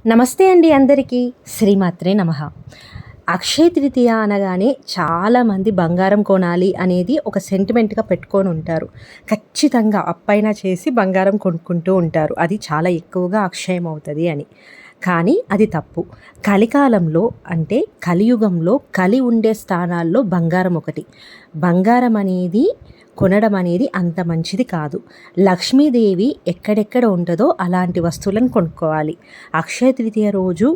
నమస్తే అండి అందరికీ. శ్రీమాత్రే నమః. అక్షయ తృతీయ అనగానే చాలామంది బంగారం కొనాలి అనేది ఒక సెంటిమెంట్‌గా పెట్టుకొని ఉంటారు. ఖచ్చితంగా అప్పైనా చేసి బంగారం కొనుక్కుంటూ ఉంటారు. అది చాలా ఎక్కువగా అక్షయం అవుతది అని. కానీ అది తప్పు. కలికాలంలో అంటే కలియుగంలో కలి ఉండే స్థానాల్లో బంగారం ఒకటి. బంగారం అనేది కొనడం అనేది అంత మంచిది కాదు. లక్ష్మీదేవి ఎక్కడెక్కడ ఉంటదో అలాంటి వస్తువులను కొనుక్కోవాలి. అక్షయ తృతీయ రోజు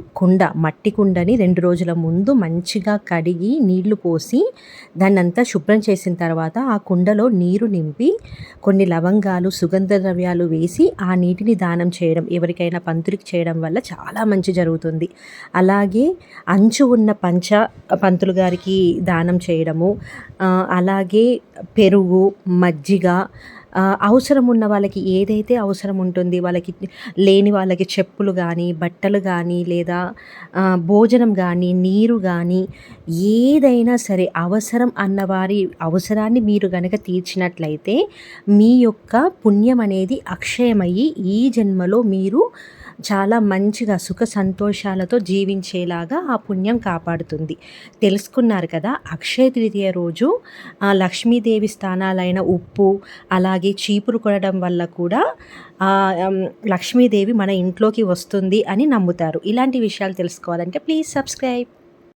మట్టి కుండని 2 రోజుల ముందు మంచిగా కడిగి నీళ్లు పోసి దాన్నంతా శుభ్రం చేసిన తర్వాత ఆ కుండలో నీరు నింపి కొన్ని లవంగాలు, సుగంధ ద్రవ్యాలు వేసి ఆ నీటిని దానం చేయడం, ఎవరికైనా పంతులకి చేయడం వల్ల చాలా మంచి జరుగుతుంది. అలాగే అంచు ఉన్న పంతులు గారికి దానం చేయడము, అలాగే పెరుగు, మజ్జిగ, అవసరం ఉన్న వాళ్ళకి ఏదైతే అవసరం ఉంటుంది, వాళ్ళకి లేని వాళ్ళకి చెప్పులు గానీ, బట్టలు గానీ, లేదా భోజనం గానీ, నీరు గానీ, ఏదైనా సరే అవసరం అన్నవారి అవసరాన్ని మీరు గనక తీర్చినట్లయితే మీ యొక్క పుణ్యం అనేది అక్షయమయ్యి ఈ జన్మలో మీరు చాలా మంచిగా సుఖ సంతోషాలతో జీవించేలాగా ఆ పుణ్యం కాపాడుతుంది. తెలుసుకున్నారు కదా! అక్షయ తృతీయ రోజు లక్ష్మీదేవి స్థానాలైన ఉప్పు, అలాగే చీపురు కొనడం వల్ల కూడా లక్ష్మీదేవి మన ఇంట్లోకి వస్తుంది అని నమ్ముతారు. ఇలాంటి విషయాలు తెలుసుకోవాలంటే ప్లీజ్ సబ్స్క్రైబ్.